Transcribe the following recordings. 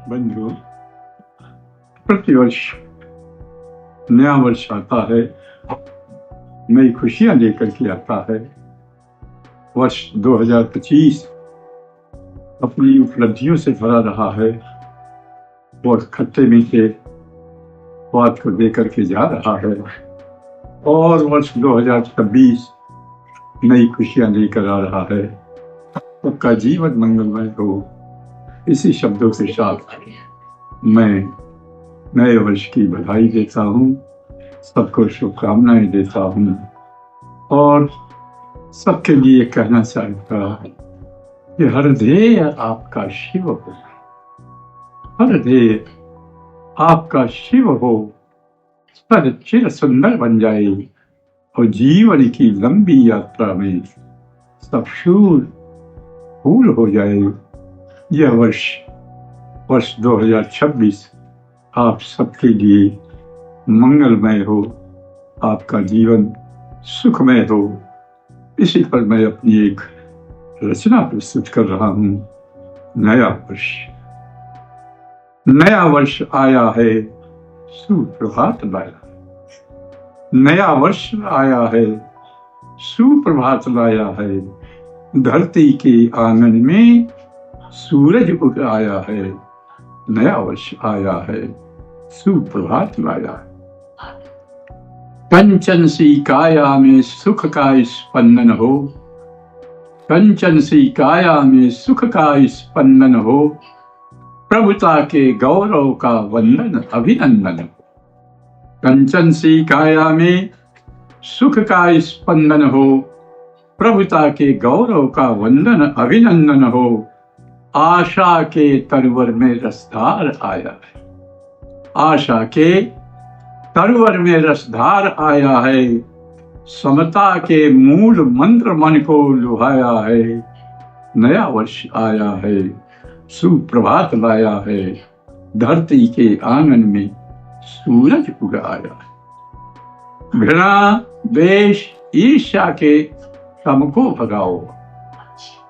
बंधु, प्रतिवर्ष नया वर्ष आता है, नई खुशियां लेकर के आता है। वर्ष 2025 अपनी उपलब्धियों से भरा रहा है और खट्टे मीठे स्वाद को देकर के जा रहा है। और वर्ष 2026 नई खुशियां लेकर आ रहा है। सबका जीवन मंगलमय हो, इसी शब्दों के साथ मैं नए वर्ष की बधाई देता हूँ, सबको शुभकामनाएं देता हूँ और सबके लिए कहना चाहता कि हर ध्येय आपका शिव हो, हर ध्येय आपका शिव हो, सद चिर सुंदर बन जाए और जीवन की लंबी यात्रा में सब शूर फूल हो जाए। यह वर्ष 2026 आप सबके लिए मंगलमय हो, आपका जीवन सुखमय हो। इसी पर मैं अपनी एक रचना प्रस्तुत कर रहा हूँ। नया वर्ष आया है, सुप्रभात लाया। नया वर्ष आया है, सुप्रभात लाया है। धरती के आंगन में सूरज उग आया है। नया वर्ष आया है, सुप्रभात लाया है। कंचन सी काया में सुख का स्पंदन हो, कंचन सी काया में सुख का स्पंदन हो। प्रभुता के गौरव का वंदन अभिनंदन हो। कंचन सी काया में सुख का स्पंदन हो, प्रभुता के गौरव का वंदन अभिनंदन हो। आशा के तरवर में रसधार आया है, आशा के तरवर में रसधार आया है। समता के मूल मंत्र मन को लुभाया है। नया वर्ष आया है, सुप्रभात लाया है। धरती के आंगन में सूरज उग आया है। घृणा द्वेष ईर्ष्या के तम को भगाओ,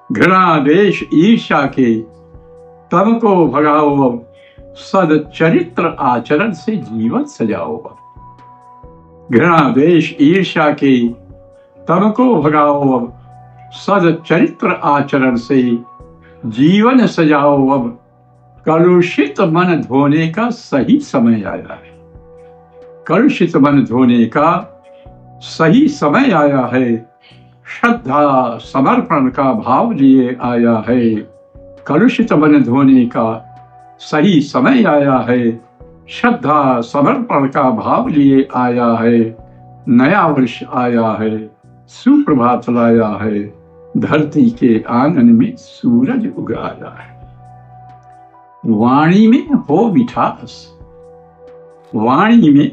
घृणा द्वेष ईर्ष्या के तम को भगाओ। सदचरित्र आचरण से जीवन सजाओ। घृणा द्वेष ईर्ष्या के तम को भगाओ। सदचरित्र आचरण से जीवन सजाओ। अब कलुषित मन धोने का सही समय आया है, कलुषित मन धोने का सही समय आया है। श्रद्धा समर्पण का भाव लिए आया है। कलुषित मन धोने का सही समय आया है। श्रद्धा समर्पण का भाव लिए आया है। नया वर्ष आया है, सुप्रभात लाया है। धरती के आंगन में सूरज उग आया है। वाणी में हो मिठास, वाणी में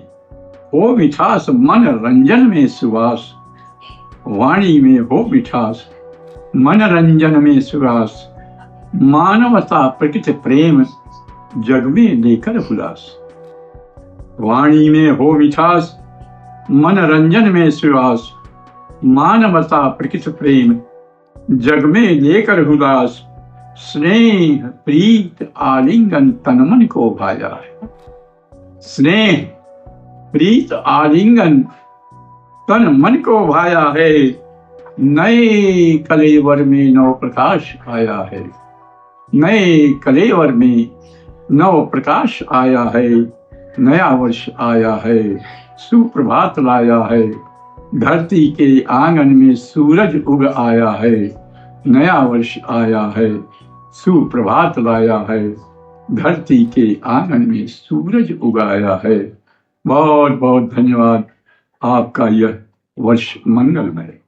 हो मिठास। मन रंजन में सुवास, वाणी में हो मिठास। मनरंजन में सुरास। मानवता प्रकृति प्रेम जग में लेकर उल्लास। वाणी में हो मिठास, मनरंजन में सुरास। मानवता प्रकृति प्रेम जग में लेकर उल्लास। स्नेह प्रीत आलिंगन तन मन को भाया है। स्नेह प्रीत आलिंगन तन मन को भाया है। नए कलेवर में नव प्रकाश आया है। नए कलेवर में नव प्रकाश आया है। नया वर्ष आया है, सुप्रभात लाया है। धरती के आंगन में सूरज उग आया है। नया वर्ष आया है, सुप्रभात लाया है। धरती के आंगन में सूरज उगाया है। बहुत बहुत धन्यवाद। आपका यह वर्ष मंगलमय।